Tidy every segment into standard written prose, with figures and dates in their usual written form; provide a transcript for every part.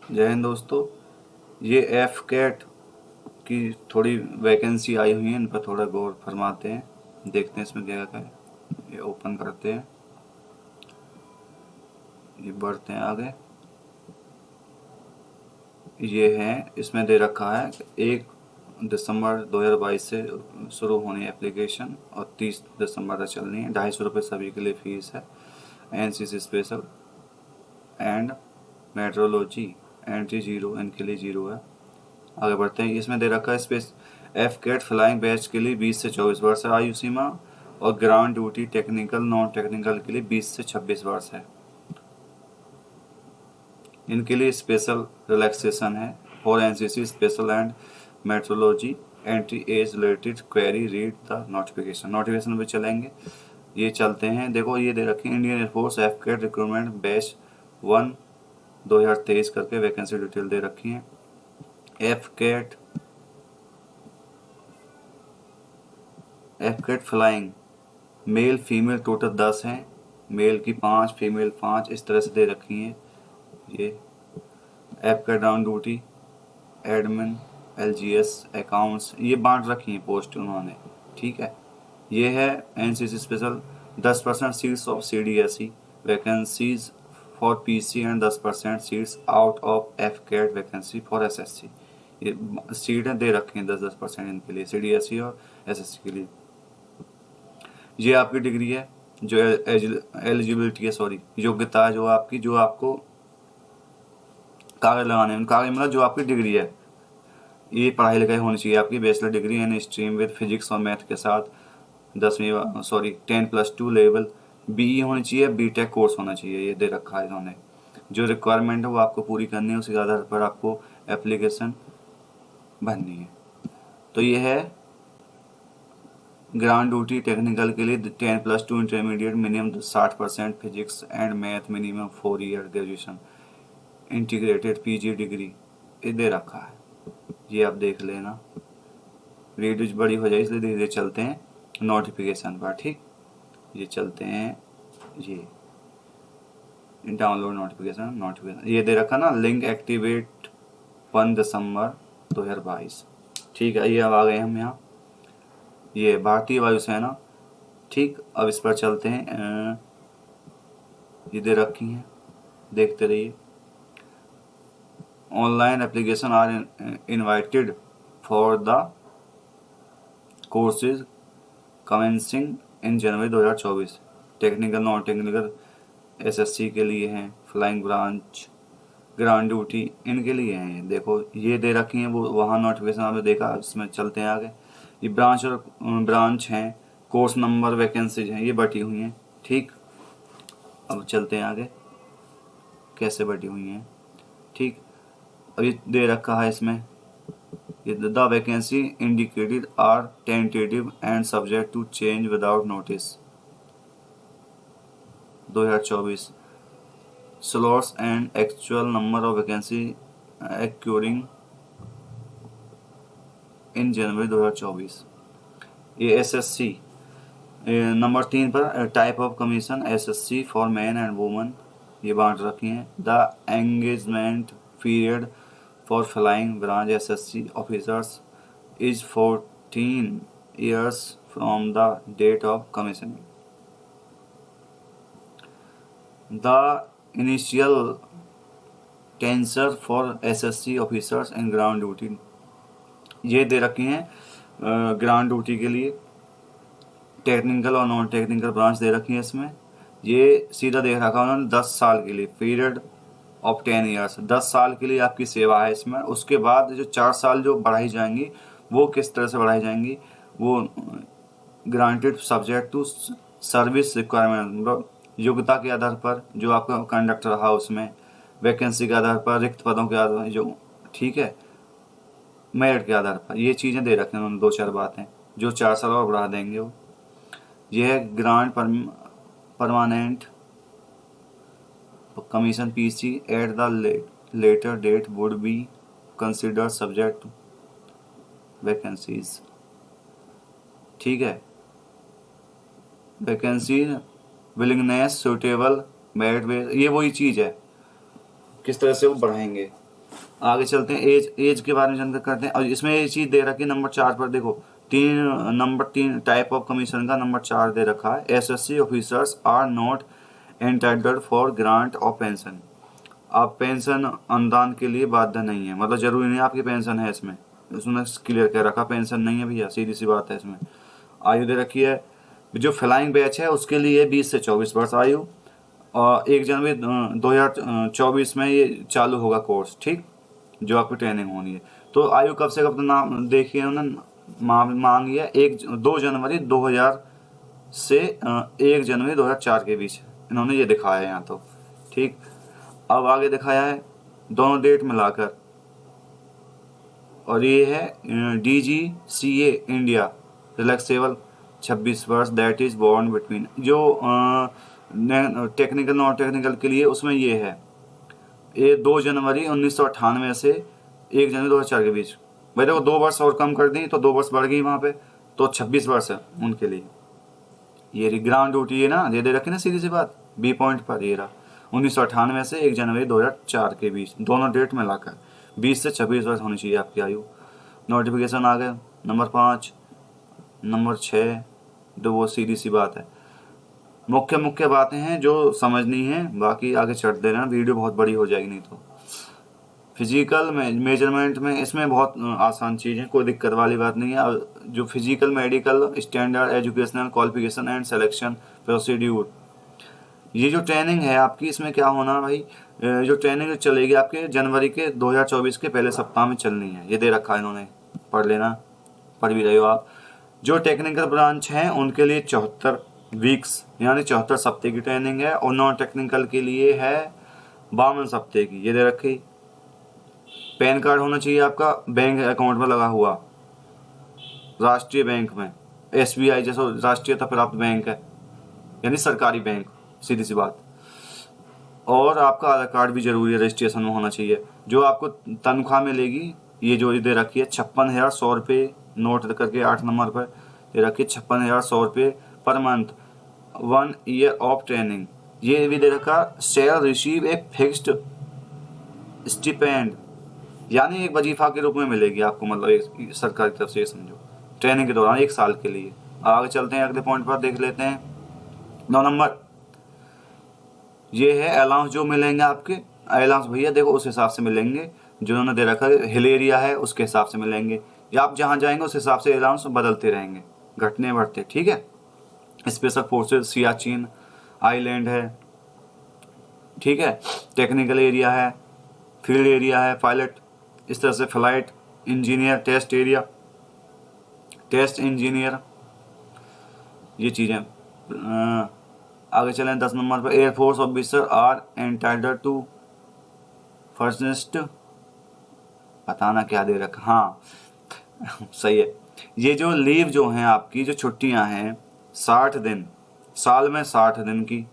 जय हिंद दोस्तों। ये एफ कैट की थोड़ी वैकेंसी आई हुई है, इन पर थोड़ा गौर फरमाते हैं, देखते हैं इसमें क्या क्या है। ये ओपन करते हैं, ये बढ़ते हैं आगे। ये है, इसमें दे रखा है 1 दिसंबर 2022 से शुरू होनी है एप्लीकेशन और 30 दिसंबर तक चलनी है। 250 रुपये सभी के लिए फीस है। NCC special and metrology entry 0, इनके लिए 0 है। आगे बढ़ते हैं। इसमें दे रखा है space F CAT flying batch के लिए 20 से 24 वर्ष है आयु सीमा, और ground duty technical non technical के लिए 20 से 26 वर्ष है। इनके लिए स्पेशल रिलैक्सेशन है। For NCC special and metrology entry age related query read the notification भी चलेंगे। ये चलते हैं, देखो ये दे रखी है Indian air force F CAT recruitment batch 1 2023 करके वैकेंसी डिटेल दे रखी है। F CAT flying male female total 10 हैं, मेल की 5 फीमेल 5, इस तरह से दे रखी हैं। ये F CAT down duty admin LGS accounts ये बांट रखी हैं पोस्ट उन्होंने, ठीक है। ये है NCC special 10% seats of CDSE vacancies for PC and 10% seats out of AFCAT vacancy for SSC. ये सीटें दे रखी हैं 10-10% इनके लिए, सीडीएसई और एसएससी के लिए। ये आपकी डिग्री है, जो एलिजिबिलिटी है, सॉरी योग्यता है, जो आपको कागज लगाने हैं, कागज मतलब जो आपकी डिग्री है। ये पढ़ाई लिखाई होनी चाहिए आपकी, bachelor degree in stream with physics और मैथ के साथ 10+2 लेवल बीई होनी चाहिए, बीटेक कोर्स होना चाहिए। ये दे रखा है इन्होंने। जो रिक्वायरमेंट है वो आपको पूरी करनी है, उसी के आधार पर आपको एप्लीकेशन भरनी है। तो ये है ग्राउंड ड्यूटी टेक्निकल के लिए 10+2 intermediate minimum 60% physics and math minimum 4 year graduation integrated PG degree ये दे रखा है। ये आप देख लेना, वीडियो बड़ी हो जाए इसलिए धीरे धीरे चलते हैं नोटिफिकेशन पर, ठीक। ये चलते हैं, ये डाउनलोड नोटिफिकेशन ये दे रखा ना, लिंक एक्टिवेट 1 दिसंबर 2022, ठीक है। ये अब आ गए हम यहाँ, ये भारतीय वायुसेना, ठीक। अब इस पर चलते हैं, ये दे रखी हैं, देखते रहिए। Online application are invited for the courses commencing in January 2024। Technical non technical SSC के लिए हैं, फ्लाइंग ब्रांच ग्राउंड ड्यूटी इनके लिए हैं। देखो ये दे रखी हैं, वो वहाँ नोटिफिकेशन आपने देखा। इसमें चलते हैं आगे। ये ब्रांच हैं, कोर्स नंबर वैकेंसीज हैं, ये बटी हुई हैं, ठीक। अब चलते हैं आगे कैसे बटी हुई हैं, ठीक। अब ये दे रखा है इसमें, ये the vacancy indicated are tentative and subject to change without notice 2024 slots and actual number of vacancy occurring in January 2024। ये एसएससी नंबर 3 पर type of commission SSC for man and woman ये बांट रखी हैं। The engagement period for flying branch SSC officers is 14 years from the date of commissioning. The initial tenure for SSC officers and ground duty ये दे रखी हैं ground duty के लिए। टेक्निकल और नॉन टेक्निकल ब्रांच दे रखी है इसमें। ये सीधा देख रखा उन्होंने 10 साल के लिए, पीरियड ऑफ 10 years, 10 साल के लिए आपकी सेवा है इसमें। उसके बाद जो 4 साल जो बढ़ाई जाएंगी वो किस तरह से बढ़ाई जाएंगी, वो granted subject to service requirement, मतलब योग्यता के आधार पर, जो आपका कंडक्ट रहा उसमें, वैकेंसी के आधार पर, रिक्त पदों के आधार पर, जो ठीक है, मेरिट के आधार पर। ये चीज़ें दे रखे हैं उन्होंने, 2-4 बातें जो 4 साल और बढ़ा देंगे वो। यह है grant permanent commission PC at the later date would be considered subject vacancies, ठीक है। Vacancy willingness suitable merit base, ये वही चीज़ है, किस तरह से वो बढ़ाएंगे। आगे चलते हैं, एज के बारे में जानकारी करते हैं। और इसमें ये चीज़ दे रखी है नंबर 4 पर, देखो नंबर 3 टाइप ऑफ कमीशन का नंबर 4 दे रखा है, SSC officers are not entitled for grant of pension. आप पेंशन अनुदान के लिए बाध्य नहीं है, मतलब जरूरी नहीं आपकी पेंशन है, इसमें उसने क्लियर कर रखा पेंशन नहीं है भैया, सीधी सी बात है। इसमें आयु दे रखी है, जो फ्लाइंग बैच है उसके लिए 20 से 24 वर्ष आयु, और 1 जनवरी 2024 में ये चालू होगा कोर्स, ठीक, जो आपकी ट्रेनिंग होनी है। तो आयु कब से कब तक नाम देखिए उन्होंने मांगी है, 2 जनवरी 2000 से 1 जनवरी 2004 के बीच इन्होंने ये दिखाया है यहाँ तो, ठीक। अब आगे दिखाया है दोनों डेट मिलाकर, और ये है DGCA इंडिया रिलैक्सेबल 26 वर्ष दैट इज बॉर्न बिटवीन, जो टेक्निकल नॉन टेक्निकल के लिए उसमें ये है, ये 2 जनवरी 1998 से 1 जनवरी 2004 के बीच। भाई देखो 2 वर्ष और कम कर दी तो 2 वर्ष बढ़ गई वहाँ पे, तो 26 वर्ष है उनके लिए। ये ग्राउंड ड्यूटी है ना, ये दे रखी ना सीधी सी बात, बी पॉइंट पर ये रहा 1998 से 1 जनवरी 2004 के बीच, दोनों डेट में लाकर 20 से 26 वर्ष होनी चाहिए आपकी आयु। नोटिफिकेशन आ गया नंबर 5, नंबर 6, तो वो सीधी सी बात है। मुख्य बातें हैं जो समझनी है, बाकी आगे चढ़ देना, वीडियो बहुत बड़ी हो जाएगी नहीं तो। फिजिकल मेजरमेंट में इसमें बहुत आसान चीज़ है, कोई दिक्कत वाली बात नहीं है। जो physical medical standard educational qualification and selection procedure, ये जो ट्रेनिंग है आपकी, इसमें क्या होना भाई, जो ट्रेनिंग चलेगी आपके जनवरी के 2024 के पहले सप्ताह में चलनी है, ये दे रखा है इन्होंने, पढ़ लेना, पढ़ भी रहे हो आप। जो टेक्निकल ब्रांच हैं उनके लिए 74 वीक्स यानी 74 सप्ताह की ट्रेनिंग है, और नॉन टेक्निकल के लिए है 52 सप्ताह की, ये दे रखी। पैन कार्ड होना चाहिए आपका बैंक अकाउंट में लगा हुआ, राष्ट्रीय बैंक में, SBI जैसा राष्ट्रीयता प्राप्त बैंक है, यानी सरकारी बैंक, सीधी सी बात। और आपका आधार कार्ड भी जरूरी है, रजिस्ट्रेशन में होना चाहिए। जो आपको तनख्वाह मिलेगी, ये जो दे रखी है 56,100 रुपये, नोट करके 8 नंबर पर दे रखी है 56,100 रुपये per month, 1 year of training. ये भी दे रखा share receive a fixed stipend, यानी एक वजीफा के रूप में मिलेगी आपको, मतलब एक सरकार की तरफ से, समझो ट्रेनिंग के दौरान 1 साल के लिए। आगे चलते हैं अगले पॉइंट पर, देख लेते हैं 9 नंबर। ये है अलाउंस जो मिलेंगे आपके, अलाउंस भैया देखो उस हिसाब से मिलेंगे, जो उन्होंने दे रखा है हिल एरिया है उसके हिसाब से मिलेंगे, या आप जहाँ जाएंगे उस हिसाब से अलाउंस बदलते रहेंगे, घटने बढ़ते, ठीक है। स्पेशल फोर्सेज सियाचिन आइलैंड है, ठीक है। टेक्निकल एरिया है, फील्ड एरिया है, पायलट, इस तरह से flight engineer, test area, test engineer, ये चीज़ें। आगे चलें 10 नंबर पर, air force officer are entitled to first, पता ना क्या दे रखा, हाँ सही है। ये जो लीव जो हैं आपकी, जो छुट्टियां हैं 60 दिन, साल में 60 दिन की,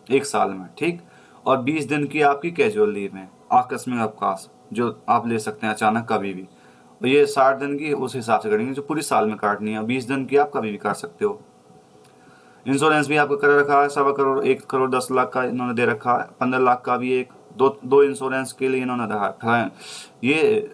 1 साल में, ठीक, और 20 दिन की आपकी कैजुअल लीव है, आकस्मिक अवकाश जो आप ले सकते हैं अचानक कभी भी, और ये 60 दिन की उस हिसाब से करेंगे जो पूरी साल में काटनी है, 20 दिन की आप कभी भी काट सकते हो। इंश्योरेंस भी आपको कर रखा है 1.25 करोड़, 1 करोड़ 10 लाख का इन्होंने दे रखा है, 15 लाख का भी एक, दो इंश्योरेंस के लिए इन्होंने रखा है। ये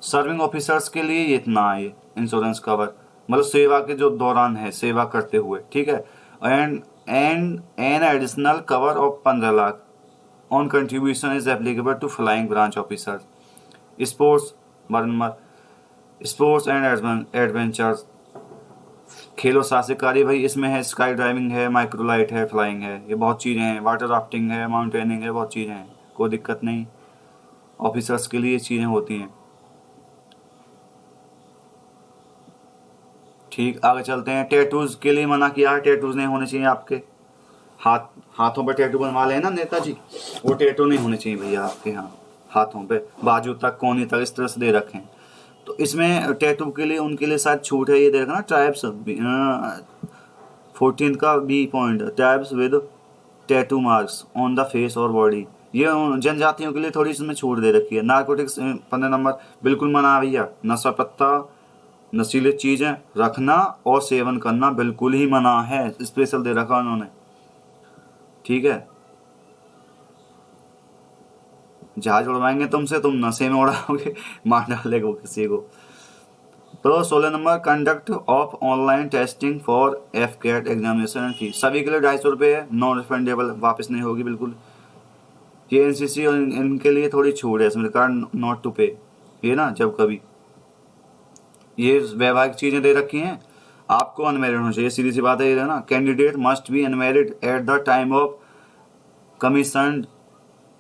सर्विंग ऑफिसर्स के लिए ये इतना है, ये इंश्योरेंस कवर, मतलब सेवा के जो दौरान है, सेवा करते हुए, ठीक है। And an additional cover of 15 lakh on contribution is applicable to flying branch officers. Sports sports and adventures, खेलो साहसिकारी भाई इसमें है, स्काई ड्राइविंग है, माइक्रोलाइट है, फ्लाइंग है, ये बहुत चीज़ें हैं, वाटर राफ्टिंग है, माउंटेनिंग है, बहुत चीज़ें हैं, कोई दिक्कत नहीं, ऑफिसर्स के लिए चीज़ें होती हैं, ठीक। आगे चलते हैं, टैटूज के लिए मना किया है, टैटूज नहीं होने चाहिए आपके, हाथों पे टैटू बनवा ले ना नेताजी, वो टैटू नहीं होने चाहिए भैया आपके यहाँ, हाथों पे बाजू तक, कोहनी तक, इस तरह से दे रखें। तो इसमें टैटू के लिए उनके लिए शायद छूट है, ये देखना ना, ट्राइब्स 14 का B point, tribes with tattoo marks on the face और बॉडी, ये जनजातियों के लिए थोड़ी इसमें छूट दे रखी है। नारकोटिक्स 15 नंबर, बिल्कुल मना है भैया, नशा पत्ता नशीली चीज़ें रखना और सेवन करना बिल्कुल ही मना है, स्पेशल दे रखा उन्होंने, ठीक है। जहाज उड़वाएंगे तुमसे, तुम नशे में उड़ाओगे, मार डालेगा वो किसी को। तो 16 number, conduct of online testing for AFCAT examination and fees, सभी के लिए 250 रुपये है, नॉन रिफंडेबल, वापस नहीं होगी बिल्कुल। ये एनसीसी और इनके लिए थोड़ी छूट है इसमें, रिकॉर्ड नॉट टू पे, ये ना जब कभी ये वैवाहिक चीजें दे रखी हैं, आपको अनमेरिड होना चाहिए, सीधी सी बात है ये ना। Candidate must be unmarried at the time of commission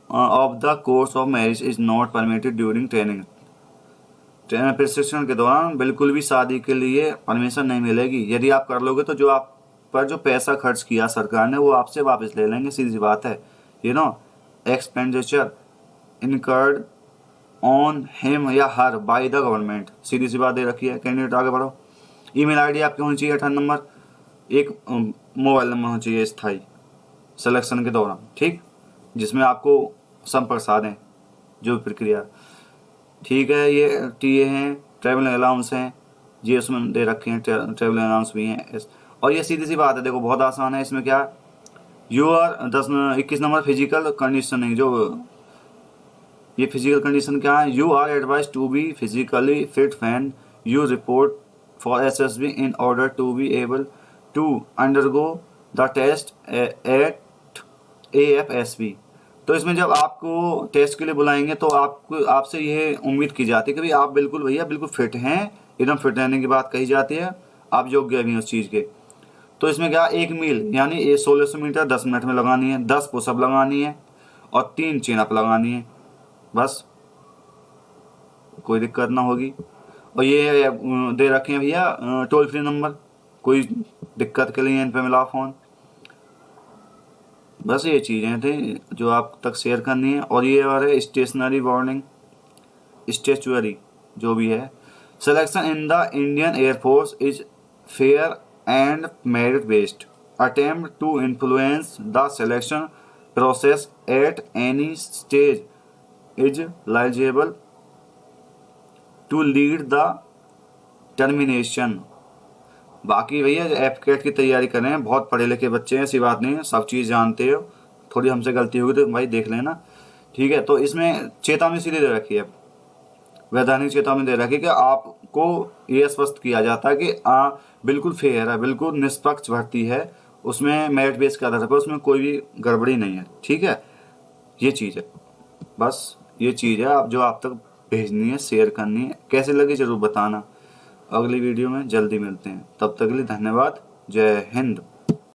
of the course of marriage is not permitted during training, प्रशिक्षण के दौरान बिल्कुल भी शादी के लिए परमिशन नहीं मिलेगी। यदि आप कर लोगे तो जो आप पर जो पैसा खर्च किया सरकार ने वो आपसे वापस ले लेंगे, सीधी सी बात है। You know expenditure incurred on him या हर बाय द गवर्नमेंट, सीधी सी बात दे रखी है। कैंडिडेट आगे बढ़ो। ईमेल आईडी आपकी होनी चाहिए 18 नंबर, एक मोबाइल नंबर होना चाहिए स्थायी सिलेक्शन के दौरान, ठीक, जिसमें आपको संपर्क साधें जो प्रक्रिया, ठीक है। ये टीए हैं, ट्रैवल अलाउंस हैं, ये उसमें दे रखे हैं, ट्रैवल अलाउंस भी हैं। और ये सीधी सी बात है, देखो बहुत आसान है। इसमें क्या, you are 21 number physical conditioning, जो ये फिजिकल कंडीशन क्या है, you are advise to be physically fit when you report for SSB in order to be able to undergo the test at AFSB। तो इसमें जब आपको टेस्ट के लिए बुलाएंगे तो आपको आपसे ये उम्मीद की जाती है कि भाई आप बिल्कुल भैया बिल्कुल फिट हैं, एकदम फिट रहने की बात कही जाती है, आप योग्य भी हैं उस चीज़ के। तो इसमें क्या, 1 मील यानी 1600 मीटर 10 मिनट में लगानी है, 10 पुशअप लगानी है और 3 चेन अप लगानी है, बस कोई दिक्कत ना होगी। और ये दे रखे हैं भैया टोल फ्री नंबर, कोई दिक्कत के लिए इन पर मिला फ़ोन। बस ये चीज़ें थी जो आप तक शेयर करनी है। और ये और है स्टेशनरी वार्निंग, स्टेचुअरी जो भी है, selection in the Indian air force is fair and merit based, attempt to influence the selection process at any stage is liable to lead the termination. बाकी भैया एफकेट की तैयारी कर रहे हैं, बहुत पढ़े लिखे बच्चे हैं, ऐसी बात नहीं है, सब चीज़ जानते हो, थोड़ी हमसे गलती होगी तो भाई देख लेना, ठीक है। तो इसमें चेतावनी सीधी दे रखी है, वैधानिक चेतावनी दे रखी है कि आपको ये स्पष्ट किया जाता है कि बिल्कुल फेयर है, बिल्कुल निष्पक्ष भर्ती है, उसमें मेरिट बेस के आधार पर, उसमें कोई भी गड़बड़ी नहीं है, ठीक है। ये चीज़ है, बस ये चीज़ है जो आप तक भेजनी है, शेयर करनी है। कैसे लगी ज़रूर बताना। अगली वीडियो में जल्दी मिलते हैं, तब तक के लिए धन्यवाद। जय हिंद।